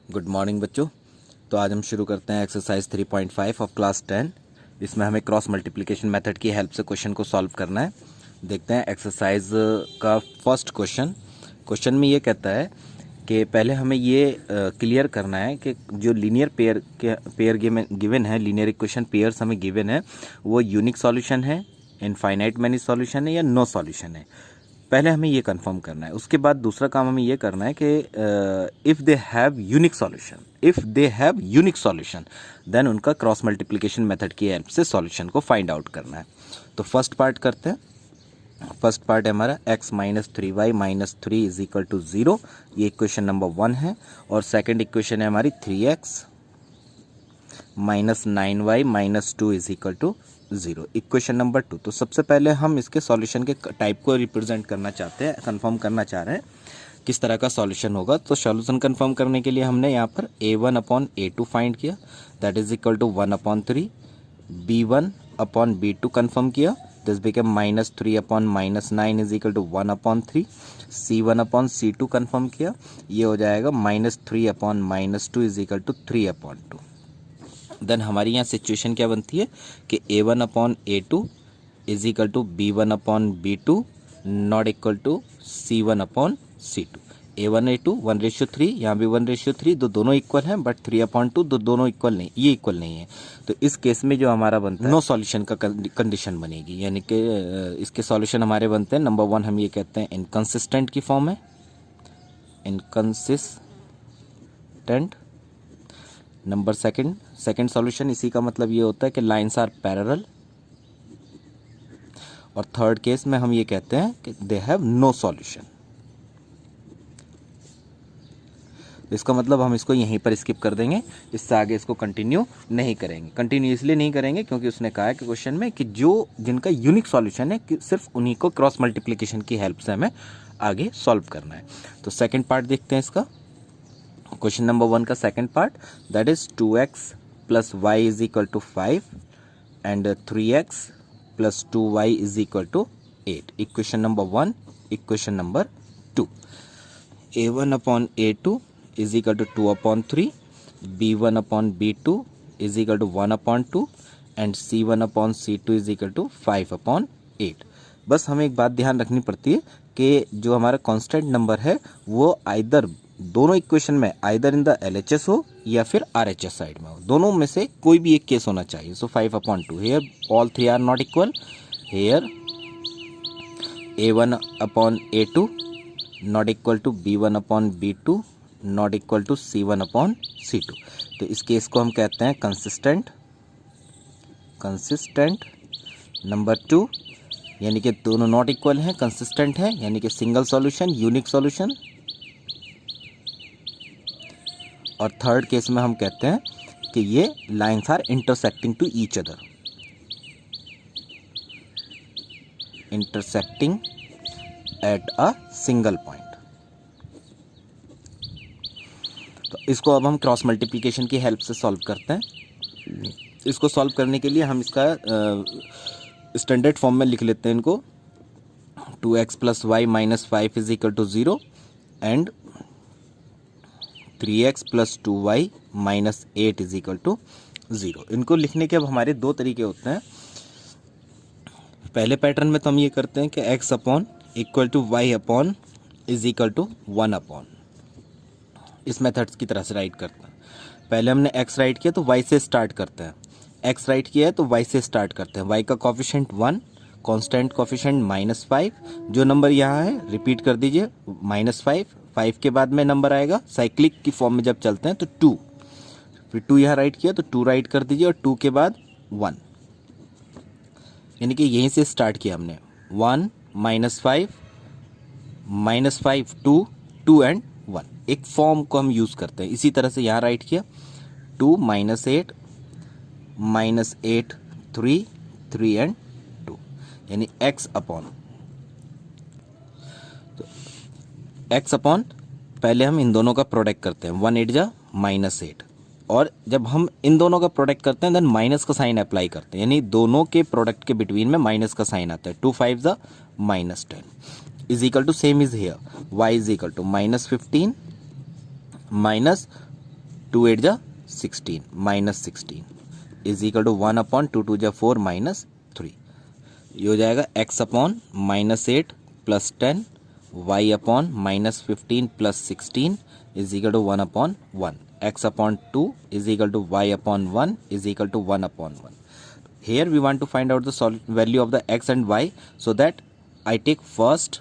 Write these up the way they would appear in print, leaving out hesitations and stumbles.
Good morning बच्चों। तो आज हम शुरू करते हैं एक्सरसाइज 3.5 ऑफ क्लास 10। इसमें हमें क्रॉस मल्टीप्लिकेशन मेथड की हेल्प से क्वेश्चन को सॉल्व करना है। देखते हैं एक्सरसाइज का फर्स्ट क्वेश्चन। क्वेश्चन में ये कहता है कि पहले हमें ये क्लियर करना है कि जो लीनियर पेयर गिवन है, लीनियर इक्वेशन पेयर्स हमें गिवन है, वो यूनिक सॉल्यूशन है, इनफाइनाइट मैनी सॉल्यूशन है या नो सॉल्यूशन है। पहले हमें ये कंफर्म करना है। उसके बाद दूसरा काम हमें ये करना है कि if they have unique solution then उनका क्रॉस मल्टीप्लिकेशन मेथड की हेल्प से सॉल्यूशन को फाइंड आउट करना है। तो फर्स्ट पार्ट करते हैं। फर्स्ट पार्ट है हमारा x minus 3y minus 3 is equal to 0। ये इक्वेशन नंबर 1 है। और सेकेंड इक्वेशन है हमारी 3x minus 9y minus 2 is equal to 0, equation number 2। तो सबसे पहले हम इसके सॉल्यूशन के टाइप को रिप्रेजेंट करना चाहते हैं, कंफर्म करना चाह रहे हैं किस तरह का सॉल्यूशन होगा। तो सॉल्यूशन कंफर्म करने के लिए हमने यहाँ पर a1 अपॉन a2 फाइंड किया, that is equal to 1 upon 3। b1 upon b2 confirm किया, this became minus 3 upon minus 9 is equal to 1 upon 3। c1 upon c2 confirm किया, ये हो जाएगा minus 3 upon minus 2 is equal to 3 upon 2। Then हमारी यहाँ situation क्या बनती है कि a1 upon a2 is equal to b1 upon b2 not equal to c1 upon c2। a1 a2 1:3, यहाँ भी 1:3, दोनों इक्वल हैं, बट 3/2 दोनों इक्वल नहीं, ये इक्वल नहीं है। तो इस केस में जो हमारा बनता है नो सॉल्यूशन का कंडीशन बनेगी, यानी कि इसके सॉल्यूशन हमारे बनते हैं। नंबर 1 हम ये कहते हैं इनकंसिस्टेंट की फॉर्म है, इनकंसिस्टेंट। नंबर सेकंड सॉल्यूशन, इसी का मतलब ये होता है कि लाइंस आर पैरेलल। और थर्ड केस में हम ये कहते हैं कि दे हैव नो सॉल्यूशन। इसका मतलब हम इसको यहीं पर स्किप कर देंगे, इससे आगे इसको कंटिन्यू नहीं करेंगे। कंटिन्यू इसलिए नहीं करेंगे क्योंकि उसने कहा है कि क्वेश्चन में कि जिनका यूनिक सॉल्यूशन है, कि सिर्फ उन्हीं को क्रॉस मल्टीप्लिकेशन की हेल्प से हमें आगे सॉल्व करना है। तो सेकेंड पार्ट देखते हैं इसका। क्वेश्चन नंबर 1 का second part, that is 2x plus Y is equal to 5 and 3x plus 2y is equal to 8, equation number 1। Equation number 2, a1 upon a2 is equal to 2 upon 3, b1 upon b2 is equal to 1 upon 2 and c1 upon c2 is equal to 5 upon 8। बस हमें एक बात ध्यान रखनी पड़ती है कि जो हमारा कांस्टेंट नंबर है वो आइदर दोनों इक्वेशन में आइदर इन द LHS हो या फिर RHS साइड में हो, दोनों में से कोई भी एक केस होना चाहिए। So 5/2 here all three are not equal. Here a1 upon a2 not equal to b1 upon b2 not equal to c1 upon c2। तो इस केस को हम कहते हैं कंसिस्टेंट। नंबर 2, यानी कि दोनों नॉट इक्वल हैं, कंसिस्टेंट है, यानी कि सिंगल सॉल्यूशन, यूनिक सॉल्यूशन। और थर्ड केस में हम कहते हैं कि ये lines are intersecting to each other, intersecting at a single point. तो इसको अब हम क्रॉस मल्टीप्लिकेशन की हेल्प से सॉल्व करते हैं। इसको सॉल्व करने के लिए हम इसका स्टैंडर्ड फॉर्म में लिख लेते हैं इनको। 2x plus y minus 5 is equal to 0 and 3x plus 2y minus 8 is equal to 0। इनको लिखने के अब हमारे दो तरीके होते हैं। पहले पैटर्न में तो हम ये करते हैं कि x upon equal to y upon is equal to 1 upon, इस मेथड्स की तरह से राइट करते हैं। पहले हमने x राइट किया तो y से स्टार्ट करते हैं, x राइट किया है तो y से स्टार्ट करते हैं। y का कोफिशिएंट 1, कांस्टेंट कोफिशिएंट -5, जो नंबर यहाँ है रिपीट कर दीजिए, -5 के बाद में नंबर आएगा, साइक्लिक की फॉर्म में जब चलते हैं तो 2, फिर 2 यहाँ राइट किया तो 2 राइट कर दीजिए और 2 के बाद 1, यानी कि यहीं से स्टार्ट किया हमने। 1 -5 2 एंड 1, एक फॉर्म को हम यूज़ करते हैं। इसी तरह से यहाँ राइट किया 2 -8 -8 3 एंड 2, यानी x अपॉन पहले हम इन दोनों का प्रोडक्ट करते हैं, 1 8 जा -8, और जब हम इन दोनों का प्रोडक्ट करते हैं देन माइनस का साइन अप्लाई करते हैं, यानी दोनों के प्रोडक्ट के बिटवीन में माइनस का साइन आता है। 2 5 जा -10 is equal to same is here y is equal to -15 minus 2 8 जा 16 minus 16 is equal to 1 upon 2 2 जा 4 माइनस 3। ये हो जाएगा x upon -8 plus 10 y upon -15 plus 16 is equal to 1 upon 1। x upon 2 is equal to y upon 1 is equal to 1 upon 1। Here we want to find out the value of the x and y, so that I take first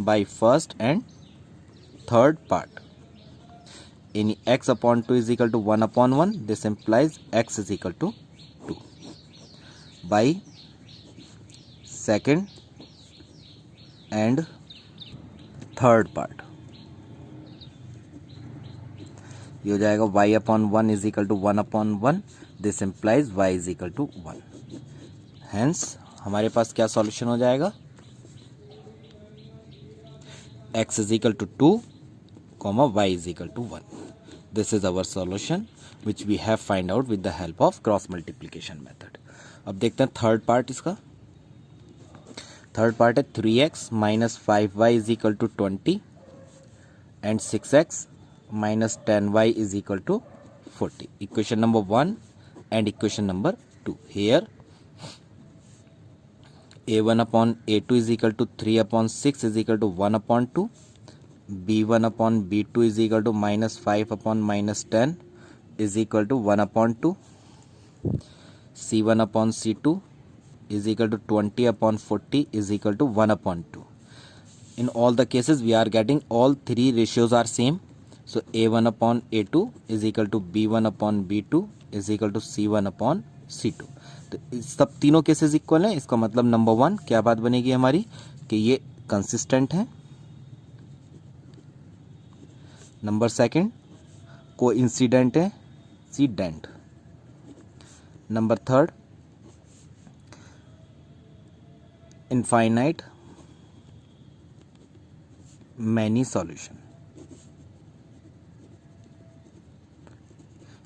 by first and third part. In x upon 2 is equal to 1 upon 1, this implies x is equal to 2. By second and third part, ये हो जाएगा y upon 1 is equal to 1 upon 1. This implies y is equal to 1। Hence हमारे पास क्या solution हो जाएगा, x is equal to 2 comma y is equal to 1। This is our solution which we have find out with the help of cross multiplication method. अब देखते हैं third part इसका। Third part है 3x minus 5y is equal to 20 and 6x minus 10y is equal to 40। Equation number 1 and equation number 2. Here a1 upon a2 is equal to 3 upon 6 is equal to 1 upon 2. b1 upon b2 is equal to minus 5 upon minus 10 is equal to 1 upon 2. c1 upon c2 is equal to 20 upon 40 is equal to 1 upon 2. In all the cases we are getting all three ratios are same. So a1 upon a2 is equal to b1 upon b2 is equal to c1 upon c2। तो सब तीनों cases equal हैं। इसका मतलब number 1 क्या बात बनेगी हमारी कि ये कंसिस्टेंट है। नंबर 2 कोइंसिडेंट है, सीडेंट। Number 3 infinite many solution.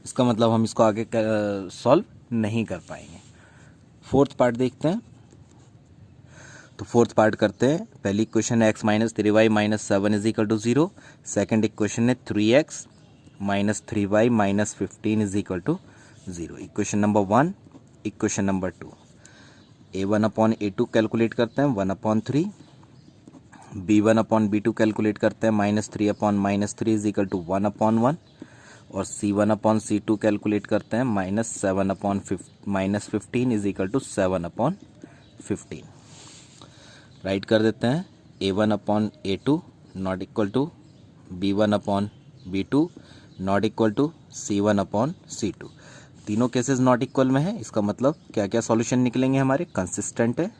इसका मतलब हम इसको आगे सॉल्व नहीं कर पाएंगे। फोर्थ पार्ट देखते हैं। तो फोर्थ पार्ट करते हैं। पहली इक्वेशन है x minus 3y minus 7 is equal to 0। Second equation है 3x minus 3y minus 15 is equal to 0। Equation number 1, equation number 2। a1 upon a2 calculate करते हैं 1 upon 3। b1 upon b2 calculate करते हैं -3 upon -3 is equal to 1 upon 1। और c1 upon c2 calculate करते हैं -7 upon -15 is equal to 7 upon 15। Write कर देते हैं a1 upon a2 not equal to b1 upon b2 not equal to c1 upon c2। तीनों cases not equal में है। इसका मतलब क्या क्या सॉल्यूशन निकलेंगे हमारे, कंसिस्टेंट है।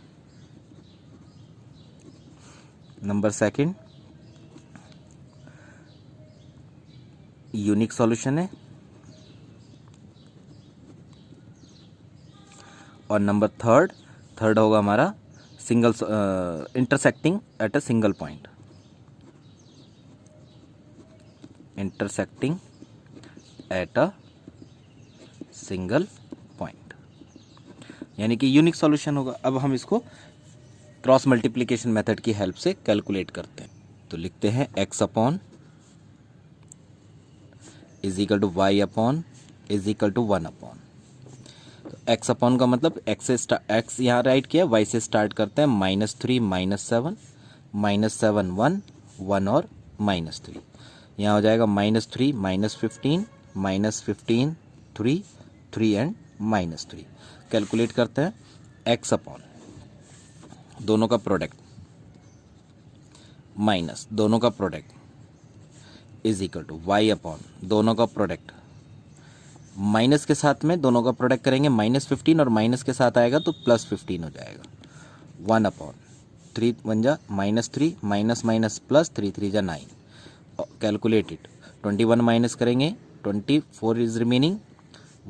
नंबर 2 यूनिक सॉल्यूशन है। और नंबर 3 होगा हमारा single intersecting at a single point. Intersecting at a single point यानी कि यूनिक सॉल्यूशन होगा। अब हम इसको क्रॉस मल्टीप्लिकेशन मेथड की हेल्प से कैलकुलेट करते हैं। तो लिखते हैं x upon is equal to y upon is equal to 1 upon. तो x अपॉन का मतलब x यहाँ राइट किया, y से स्टार्ट करते हैं -3 -7 -7 1 1 और -3। यहाँ हो जाएगा -3 -15 -15 3 3 एंड -3। कैलकुलेट करते हैं x अपॉन दोनों का प्रोडक्ट माइनस दोनों का product is equal to y upon दोनों का प्रोडक्ट। माइनस के साथ में दोनों का प्रोडक्ट करेंगे -15 और माइनस के साथ आएगा तो +15 हो जाएगा। 1 अपॉन 3 1 जा -3 माइनस माइनस प्लस 3 3 जा 9। कैलकुलेटेड 21 माइनस करेंगे 24 is remaining.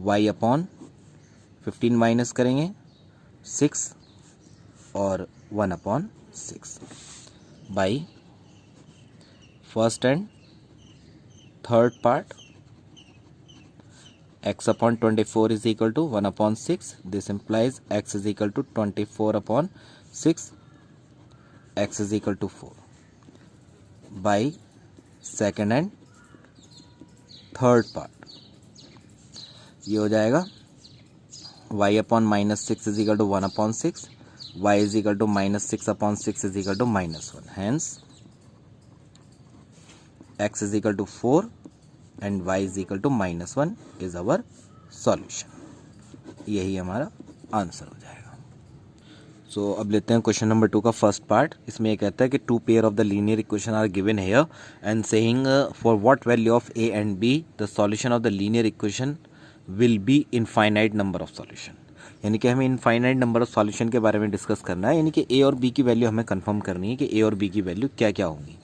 y upon 15 minus करेंगे 6 और 1 upon 6 by first and third part x upon 24 is equal to 1 upon 6. This implies x is equal to 24 upon 6. X is equal to 4 by second and third part, ये हो जाएगा y upon minus six is equal to 1/6, y is equal to minus 6/6 is equal to -1, hence x is equal to 4 and y is equal to -1 is our solution. यही हमारा answer हो जाएगा। सो अब लेते हैं क्वेश्चन नंबर 2 का first part. इसमें ये कहता है कि two pair of the linear equation are given here and saying for what value of a and b the solution of the linear equation will be infinite number of solution. यानी कि हमें infinite number of solution के बारे में discuss करना है, यानी कि a और b की वैल्यू हमें कंफर्म करनी है कि a और b की वैल्यू क्या क्या होंगी।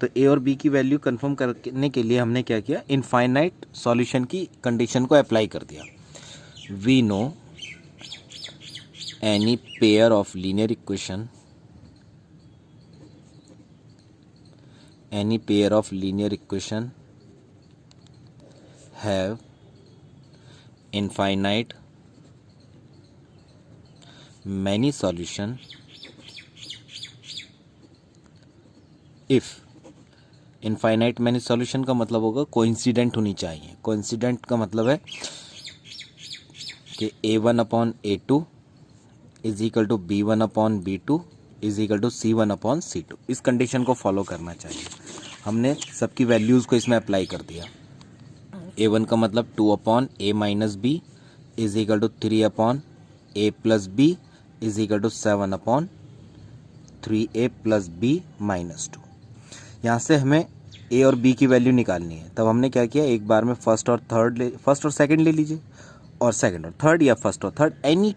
तो a और b की वैल्यू कंफर्म करने के लिए हमने क्या किया, इनफाइनाइट सॉल्यूशन की कंडीशन को अप्लाई कर दिया। We know any pair of linear equation have infinite many solution if infinite many solution का मतलब होगा कोइंसिडेंट होनी चाहिए। कोइंसिडेंट का मतलब है कि a1/a2 is equal to b1/b2 is equal to c1/c2। इस कंडीशन को फॉलो करना चाहिए। हमने सबकी वैल्यूज़ को इसमें अप्लाई कर दिया। a1 का मतलब 2/a minus b is equal to 3/a plus b is equal to 7/3a plus b minus 2। यहाँ से हमें a और b की वैल्यू निकालनी है। तब हमने क्या किया, एक बार में फर्स्ट और सेकंड ले लीजिए, और सेकंड और थर्ड या फर्स्ट और थर्ड, एनी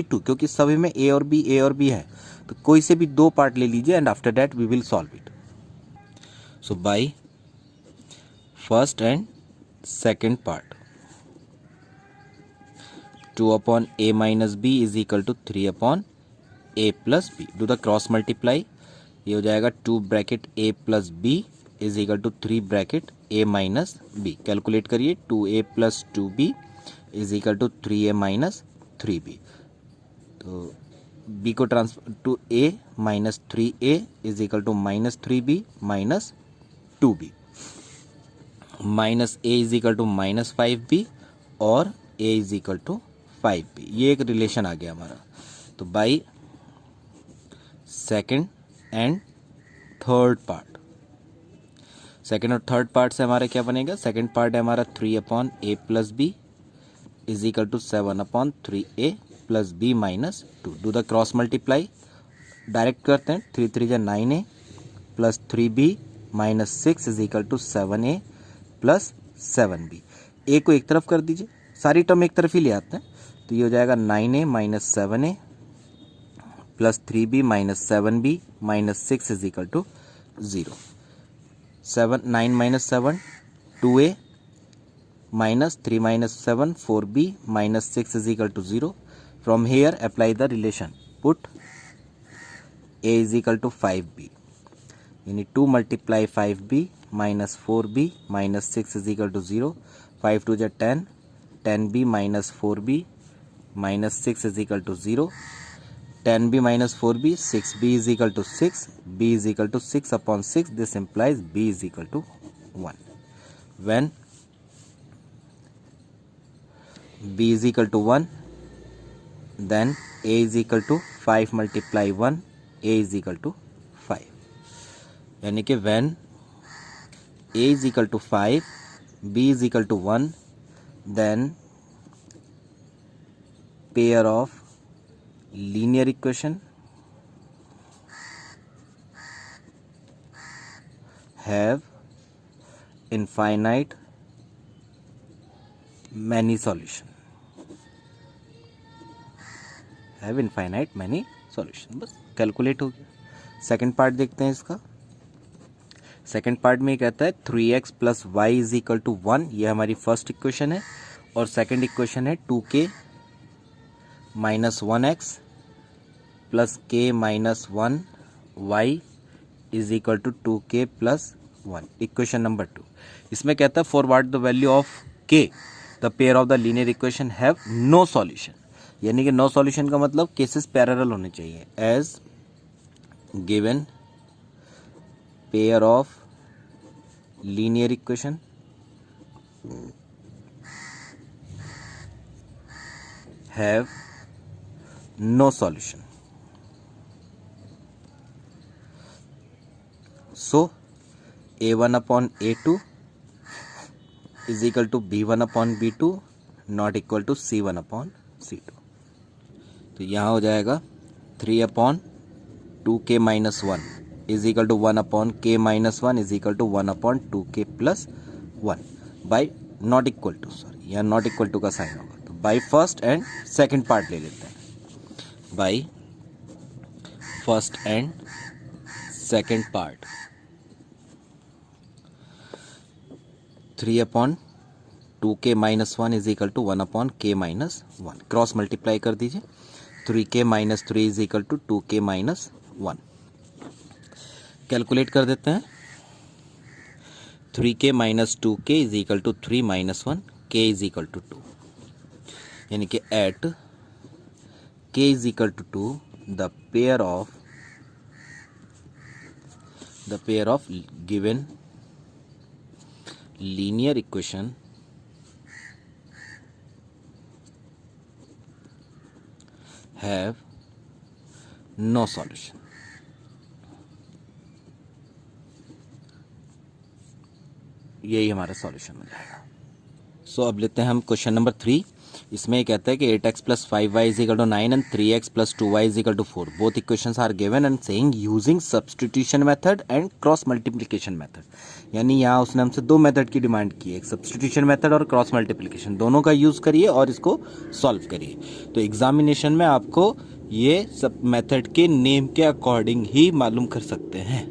टू, क्योंकि सभी में a और b है, तो कोई से भी दो पार्ट ले लीजिए and after that we will solve it. So by first and second part, 2/a minus b is equal to 3/a plus b। Do the cross multiply, ये हो जाएगा 2 bracket a plus b is equal to 3 bracket a minus b। Calculate करिए, 2a plus 2b is equal to 3a minus 3b। तो b को transfer to a minus 3a is equal to minus 3b minus 2b, minus a is equal to minus 5b और a is equal to 5b। ये एक relation आ गया हमारा। तो by second and third part, second और third part से हमारा क्या बनेगा, सेकंड पार्ट है हमारा 3/a plus b is equal to 7/3a plus b minus 2। Do the cross multiply, direct करते हैं, 3 3 जा 9a plus 3b minus 6 is equal to 7a plus 7b। a को एक तरफ कर दीजिए, सारी टर्म एक तरफ ही ले आते हैं, तो ये हो जाएगा 9a minus 7a plus 3b minus 7b minus 6 is equal to 0। 9 minus 7 2a minus 3 minus 7 4b minus 6 is equal to 0. From here apply the relation, put a is equal to 5b, यानी 2 multiply 5b minus 4b minus 6 is equal to 0. 5 2 जा 10, 10b minus 4b minus 6 is equal to 0. 10b minus 4b, 6b is equal to 6, b is equal to 6/6. This implies b is equal to 1. When b is equal to 1, then a is equal to 5 multiply 1, a is equal to 5। यानी कि when a is equal to 5, b is equal to 1, then pair of linear equation have infinite many solution, have infinite many solution. बस calculate हो गया। Second part देखते हैं इसका। Second part में कहता है 3x plus Y is equal to 1, ये हमारी फर्स्ट इक्वेशन है, और सेकंड इक्वेशन है 2k minus 1x plus k minus 1 y is equal to 2k plus 1, equation number 2। इसमें कहता है for what the value of k the pair of the linear equation have no solution, यानी कि no solution का मतलब cases parallel होने चाहिए। As given pair of linear equation have no solution. So A1 upon A2 is equal to B1 upon B2 not equal to C1 upon C2. तो यहाँ हो जाएगा 3 upon 2k minus 1 is equal to 1 upon k minus 1 is equal to 1 upon 2k plus 1 by not equal to, sorry यहाँ not equal to का sign होगा, तो by first and second part ले लेते हैं, by first and second part 3 upon 2k minus 1 is equal to 1 upon k minus 1, cross multiply कर दीजिए, 3k minus 3 is equal to 2k minus 1, calculate कर देते हैं, 3k minus 2k is equal to 3 minus 1, k is equal to 2, यानी कि at k is equal to 2 the pair of given linear equation have no solution. यही हमारा solution हो जाएगा। सो अब लेते हैं हम क्वेश्चन नंबर 3। इसमें ये कहता है कि 8x plus 5y is equal to 9 and 3x plus 2y is equal to 4. Both equations are given and saying using substitution method and cross multiplication method. यानी यहाँ उसने हमसे दो मेथड की डिमांड की है, एक सब्सटीट्यूशन मेथड और क्रॉस मल्टीप्लिकेशन, दोनों का यूज़ करिए और इसको सॉल्व करिए। तो एग्जामिनेशन में आपको ये सब मेथड के नेम के अकॉर्डिंग ही मालूम कर सकते हैं।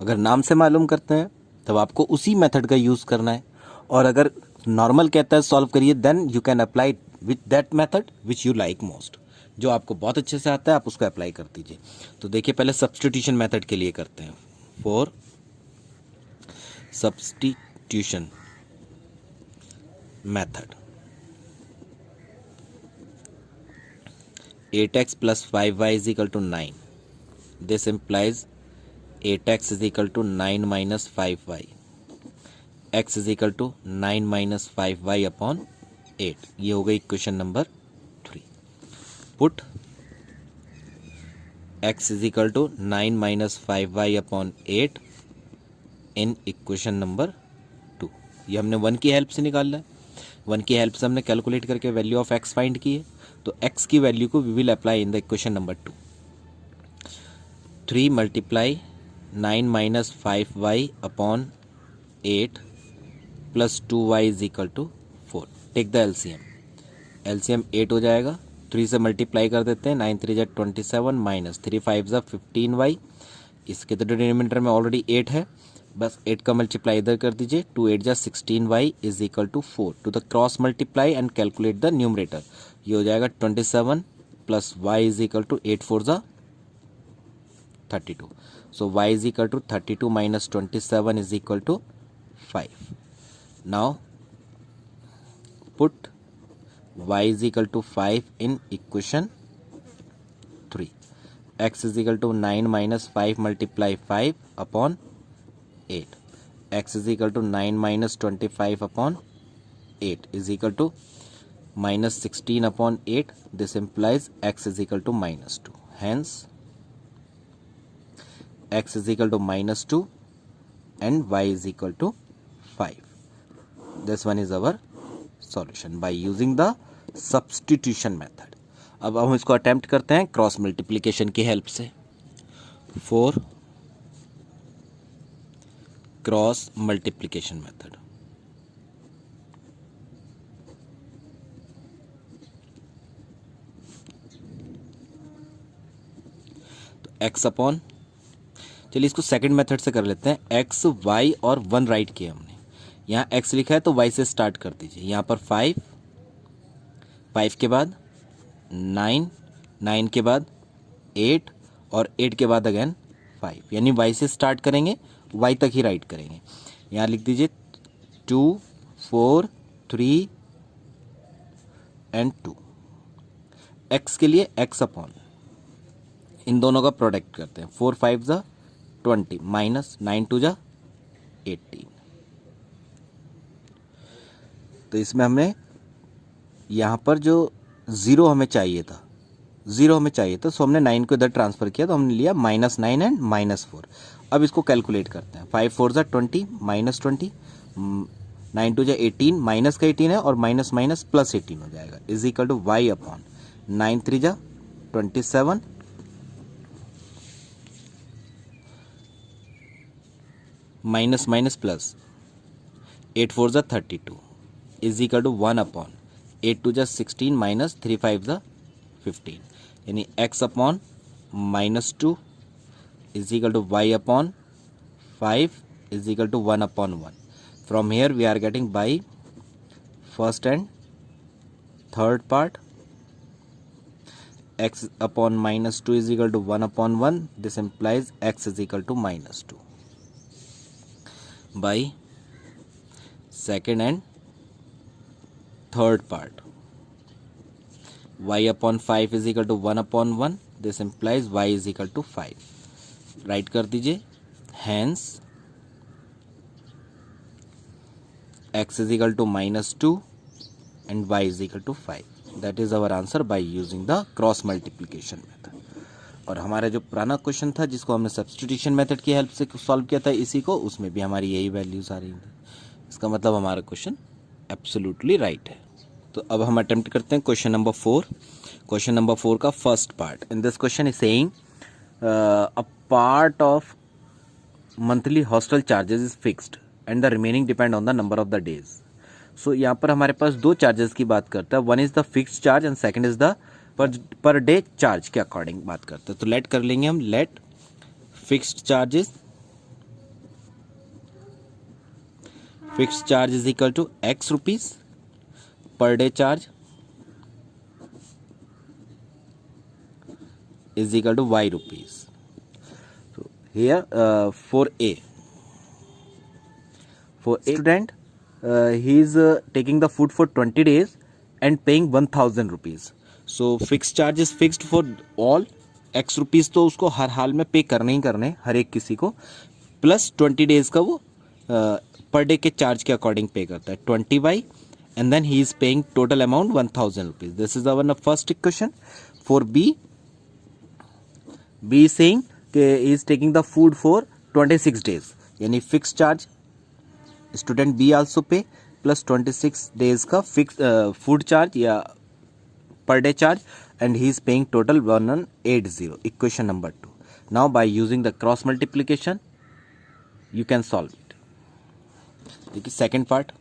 अगर नाम से मालूम करते हैं तब आपको उसी मेथड का यूज़ करना है, और अगर नॉर्मल कहता है सॉल्व करिए then you can apply with that method which you like most, जो आपको बहुत अच्छे से आता है आप उसको अप्लाई कर दीजिए। तो देखिए पहले सब्सटीट्यूशन मेथड के लिए करते हैं। For substitution method 8x plus 5y is equal to 9. This implies 8x is equal to 9 minus 5y. x is equal to 9 minus 5y upon 8. ये हो गई equation number 3. Put x is equal to 9 minus 5y upon 8 in equation number 2. ये हमने 1 की help से निकालना है। 1 की हेल्प से हमने कैलकुलेट करके वैल्यू ऑफ x फाइंड की है, तो x की वैल्यू को we will apply in the equation number 2. 3 multiply 9 minus 5y upon 8 plus 2y is equal to 4. Take the LCM. LCM 8 हो जाएगा, 3 से मल्टीप्लाई कर देते हैं, 9 3 जा 27 माइनस 3 5 जा 15y. इसके तो डिनोमिनेटर में ऑलरेडी 8 है, बस 8 का मल्टीप्लाई इधर कर दीजिए, 2 8 जा 16y is equal to 4. To the cross multiply and calculate the numerator. ये हो जाएगा 27 plus y is equal to 8 4 जा 32. So y is equal to 32 minus 27 is equal to 5. Now put y is equal to 5 in equation 3. X is equal to 9 minus 5 multiply 5 upon 8. X is equal to 9 minus 25 upon 8 is equal to minus 16 upon 8. This implies x is equal to minus 2. Hence x is equal to minus 2 and y is equal to 5. This one is our solution by using the substitution method. अब हम इसको attempt करते हैं cross multiplication की help से. For cross multiplication method तो x upon, चलिए इसको सेकंड मेथड से कर लेते हैं. x y और 1 राइट किया हमने, यहाँ x लिखा है तो y से स्टार्ट कर दीजिए. यहाँ पर 5, 5 के बाद 9, 9 के बाद 8 और 8 के बाद अगेन 5, यानी y से स्टार्ट करेंगे, y तक ही राइट करेंगे. यहाँ लिख दीजिए 2 4 3 एंड 2. x के लिए x अपॉन, इन दोनों का प्रोडक्ट करते हैं. 4 5 जा 20 माइनस 9 2 जा 18. तो इसमें हमने यहाँ पर जो 0 हमें चाहिए था, 0 हमें चाहिए था, सो हमने 9 को इधर ट्रांसफ़र किया, तो हमने लिया -9 एंड -4। अब इसको कैलकुलेट करते हैं। 5 4 ज़ा 20 -20, 9 2 ज़ा 18, माइनस का 18 है और माइनस माइनस प्लस 18 हो जाएगा, is equal to y upon 9 3 ज़ा 27 माइनस माइनस प्लस 8 4 ज़ा 32 इज इक्वल टू 1 अपॉन 8 2 ज़ा 16 माइनस 3 5 ज़ा 15, यानी x upon -2 is equal to y upon 5 is equal to 1 upon 1. From here we are getting by first and third part, x upon -2 is equal to 1 upon 1. This implies x is equal to -2. By second and third part, y upon 5 is equal to 1 upon 1. This implies y is equal to 5. Right कर दीजिए, hence x is equal to -2 and y is equal to 5. That is our answer by using the cross multiplication method. और हमारा जो पुराना question था जिसको हमने substitution method की हेल्प से सॉल्व किया था इसी को, उसमें भी हमारी यही वैल्यूज आ रही थी। इसका मतलब हमारा क्वेश्चन एब्सोल्युटली राइट है। तो अब हम अटेम्प्ट करते हैं क्वेश्चन नंबर 4। क्वेश्चन नंबर 4 का first part. In this question is saying a part of monthly hostel charges is fixed and the remaining depend on the number of the days. So यहाँ पर हमारे पास दो charges की बात करता है, one is the fixed charge and second is the per day charge के according बात करते हैं। तो लेट कर लेंगे हम, let fixed charge is equal to x rupees, per day charge is equal to y rupees. So here for A student, he is taking the food for 20 days and paying 1000 rupees. So fixed charge is fixed for all, x rupees तो उसको हर हाल में पे करने ही करने, हर एक किसी को, plus 20 days का वो पर डे के चार्ज के अकॉर्डिंग पे करता है 20y, and then he is paying total amount 1000 rupees. This is our first equation. For B is saying कि he is taking the food for 26 days, यानी fix charge student B also pay plus 26 days का fix food charge या per day charge, and he is paying total 1180। Equation number 2। Now by using the cross multiplication you can solve it. देखिए second part,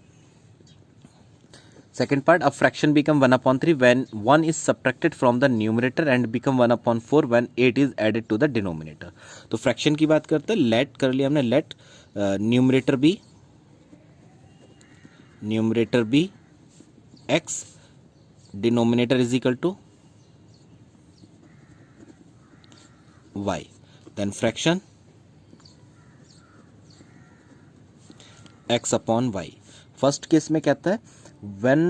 a fraction become 1/3 when 1 is subtracted from the numerator and become 1/4 when 8 is added to the denominator। तो fraction की बात करते हैं, let कर लिया हमने, let numerator be x, denominator is equal to y, then fraction x upon y। First case में कहता है when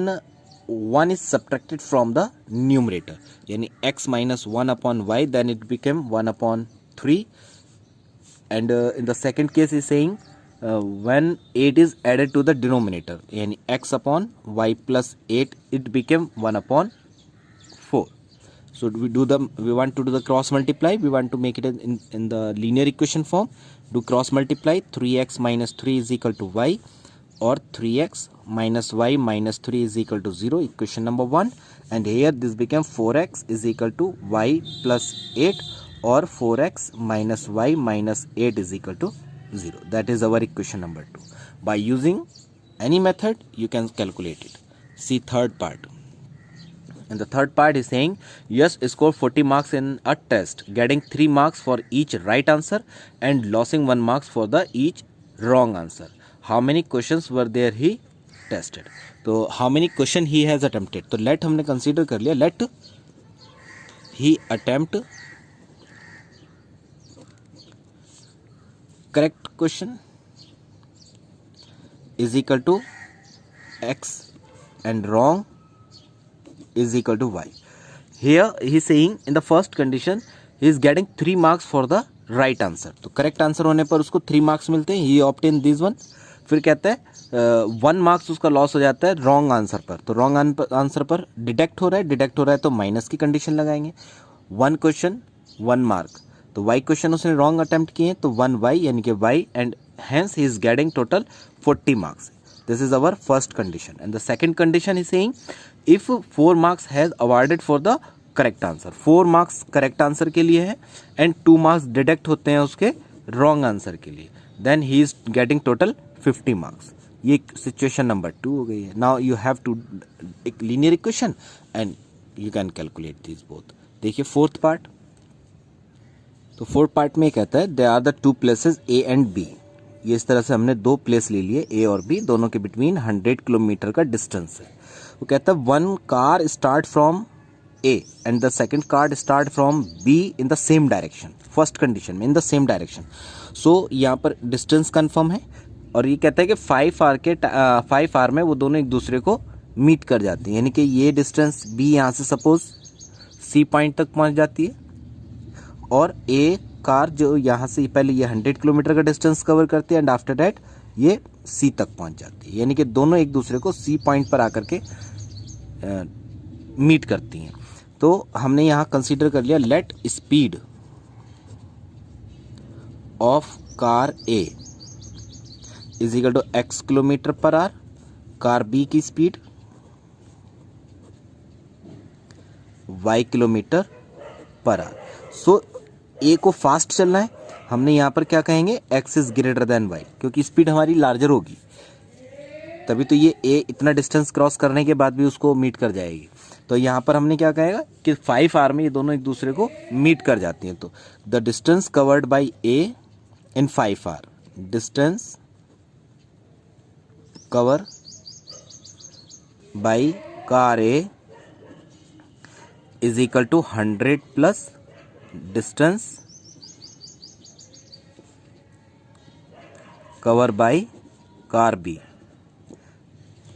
1 is subtracted from the numerator, यानी x minus 1 upon y, then it became 1/3, and in the second case is saying when 8 is added to the denominator, यानी x upon y plus 8, it became 1/4. So we want to do the cross multiply, we want to make it in the linear equation form. Do cross multiply, 3x minus 3 is equal to y, or 3x minus y minus 3 is equal to 0, equation number 1, and here this became 4x is equal to y plus 8, or 4x minus y minus 8 is equal to 0. That is our equation number 2. By using any method you can calculate it. See third part. And the third part is saying yes scored 40 marks in a test, getting 3 marks for each right answer and losing 1 marks for the each wrong answer. How many questions were there he tested? तो how many question he has attempted? तो let हमने consider कर लिया, let he attempt correct question is equal to x and wrong is equal to y. Here he is saying in the first condition he is getting 3 marks for the right answer. तो correct answer होने पर उसको 3 marks मिलते हैं, he obtained this one. फिर कहता है 1 marks उसका लॉस हो जाता है रॉन्ग आंसर पर। तो रॉन्ग आंसर पर डिडक्ट हो रहा है तो माइनस की कंडीशन लगाएंगे। 1 क्वेश्चन 1 मार्क, तो वाई क्वेश्चन उसने रॉन्ग अटेम्प्ट किए तो 1 वाई यानी कि y, and hence he is getting total 40 marks. This is our first condition. And the second condition is saying if 4 marks has awarded for the correct answer, 4 marks correct answer के लिए है and 2 marks deduct होते हैं उसके wrong answer के लिए, then he is getting total 50 marks. ये situation number 2 हो गई है. Now you have to एक linear equation and you can calculate these both. देखिए फोर्थ पार्ट, तो फोर्थ पार्ट में कहता है they are the 2 places A and B. ये इस तरह से हमने 2 प्लेस ले लिए ए और बी, दोनों के बिटवीन 100 किलोमीटर का डिस्टेंस है. वो कहता है 1 car start from A and the second car start from be in the same direction. First condition में इन द सेम डायरेक्शन. सो यहाँ पर डिस्टेंस कंफर्म है और ये कहता है कि 5 आर में वो दोनों एक दूसरे को मीट कर जाते हैं, यानी कि ये डिस्टेंस बी यहाँ से सपोज सी पॉइंट तक पहुँच जाती है और ए कार जो यहाँ से पहले ये 100 किलोमीटर का डिस्टेंस कवर करती है एंड आफ्टर दैट ये सी तक पहुँच जाती है, यानी कि दोनों एक दूसरे को सी पॉइंट पर आकर के मीट करती हैं. तो हमने यहाँ कंसीडर कर लिया let speed of car A is equal to x kilometre per hour, car B की speed y kilometre per hour. So A को फास्ट चलना है, हमने यहाँ पर क्या कहेंगे x is greater than y, क्योंकि स्पीड हमारी लार्जर होगी तभी तो ये ए इतना डिस्टेंस क्रॉस करने के बाद भी उसको मीट कर जाएगी. तो यहाँ पर हमने क्या कहेगा कि 5 आर में ये दोनों एक दूसरे को मीट कर जाती हैं. तो the distance covered by A in 5 hour, distance cover by car A is equal to 100 plus distance cover by car B.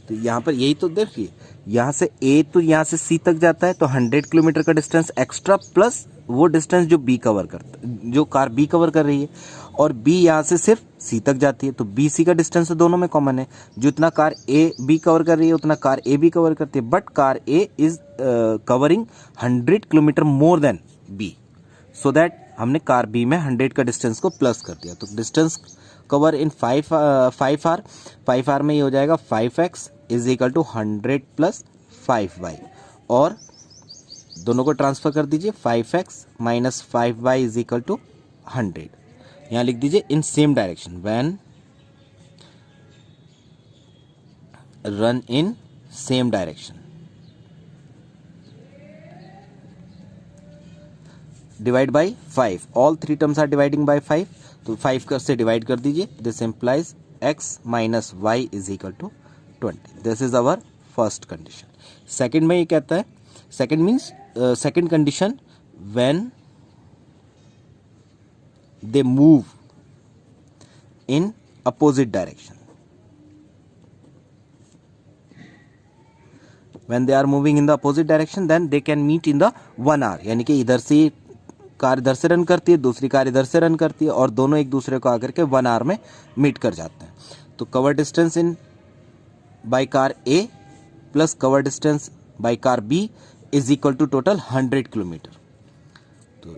तो यहाँ पर यही तो देखिए, यहाँ से ए तो यहाँ से सी तक जाता है तो 100 किलोमीटर का डिस्टेंस एक्स्ट्रा प्लस वो डिस्टेंस जो बी कवर करता है, जो कार बी कवर कर रही है, और बी यहाँ से सिर्फ सी तक जाती है तो बी सी का डिस्टेंस दोनों में कॉमन है. जितना कार ए बी कवर कर रही है उतना कार ए बी कवर करती है, but car A is covering 100 kilometre more than B, so that हमने कार बी में 100 का डिस्टेंस को प्लस कर दिया. तो डिस्टेंस कवर इन 5 आर में ये हो जाएगा 5x is equal to 100 plus 5y, और दोनों को ट्रांसफर कर दीजिए 5x minus 5y is equal to 100. यहाँ लिख दीजिए in same direction when run in same direction divide by 5. All 3 terms are dividing by 5, तो 5 से डिवाइड कर दीजिए. This implies x minus y is equal to 20. This is our first condition. Second में ये कहता है, second means second condition when they move in opposite direction. When they are moving in the opposite direction, then they can meet in the 1 hour. यानी कि इधर से car इधर से रन करती है, दूसरी कार इधर से रन करती है, और दोनों एक दूसरे को आकर के 1 आवर में मीट कर जाते हैं. तो cover distance in by car A plus cover distance by car B is equal to total 100 kilometre. तो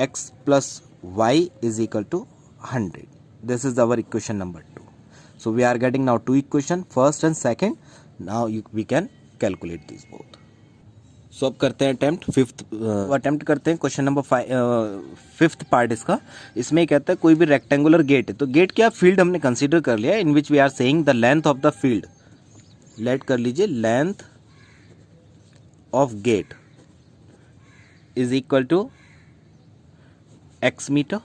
x प्लस Y is equal to 100. This is our equation number 2. So we are getting now 2 equation, first and second. Now we can calculate this both. So अब करते हैं attempt, attempt करते हैं question number 5th part इसका. इसमें कहता है कोई भी रेक्टेंगुलर गेट है, तो गेट क्या फील्ड हमने कंसीडर कर लिया, in which we are saying the length of the field. Let कर लीजिए length of gate is equal to x metre,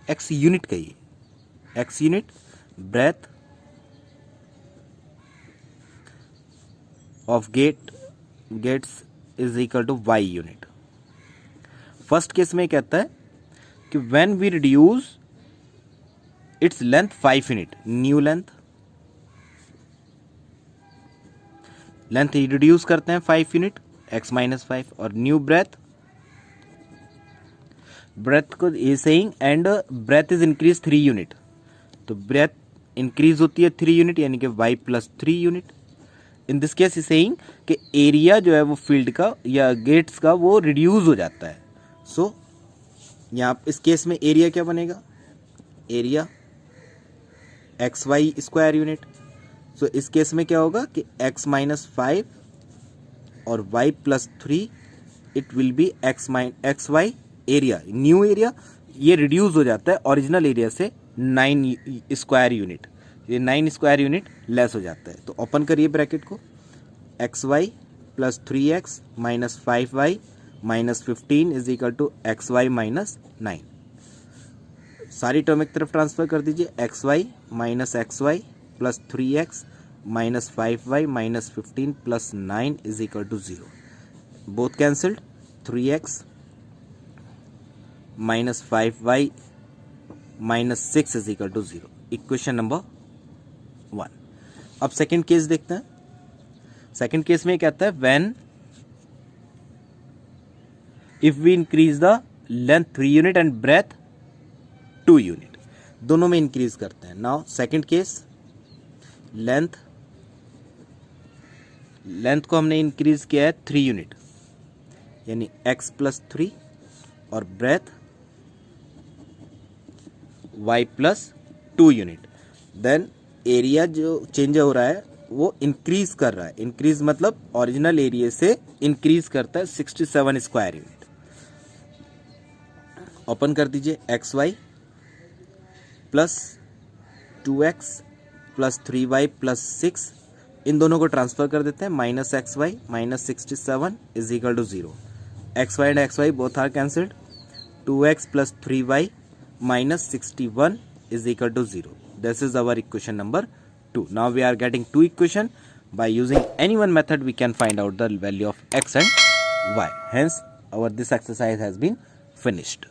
x unit कहिए, x unit, breadth of gates is equal to y unit. First case में कहता है कि when we reduce its length 5 unit, new length reduce करते हैं 5 unit x minus 5, और new breadth को is saying and breadth is increase 3 unit. तो breath increase होती है 3 यूनिट यानी कि y plus 3 unit. In this case is saying कि एरिया जो है वो फील्ड का या गेट्स का वो रिड्यूस हो जाता है। सो यहाँ इस केस में एरिया क्या बनेगा, area X Y square unit. So इस केस में क्या होगा कि x माइनस 5 और y plus 3 it will be x y area, new area ये रिड्यूस हो जाता है ओरिजिनल एरिया से 9 स्क्वायर यूनिट, ये 9 स्क्वायर यूनिट लेस हो जाता है। तो ओपन करिए ब्रैकेट को, x y plus 3x minus 5y minus 15 is equal to x y minus 9। सारी टर्म एक तरफ ट्रांसफर कर दीजिए, x y minus x y plus 3x minus 5y minus 15 plus 9 is equal to 0। Both cancelled, 3x minus 5y minus 6 is equal to 0। Equation number 1। अब second case देखते हैं। Second case में क्या कहता है, when if we increase the length 3 unit and breadth 2 unit, दोनों में increase करते हैं। नाउ सेकेंड केस, लेंथ को हमने इंक्रीज किया है 3 यूनिट यानी x प्लस 3 और breadth y plus 2 unit. Then area जो चेंज हो रहा है वो इंक्रीज कर रहा है, इंक्रीज मतलब ओरिजिनल एरिया से इंक्रीज करता है 67 स्क्वायर यूनिट। ओपन कर दीजिए, x y plus 2x plus 3y plus 6, इन दोनों को ट्रांसफर कर देते हैं, minus x y minus 67 is equal to 0। X y and x y both are cancelled, 2x plus 3y minus 61 is equal to 0. This is our equation number 2. Now we are getting two equation. By using any one method we can find out the value of x and y. Hence our this exercise has been finished.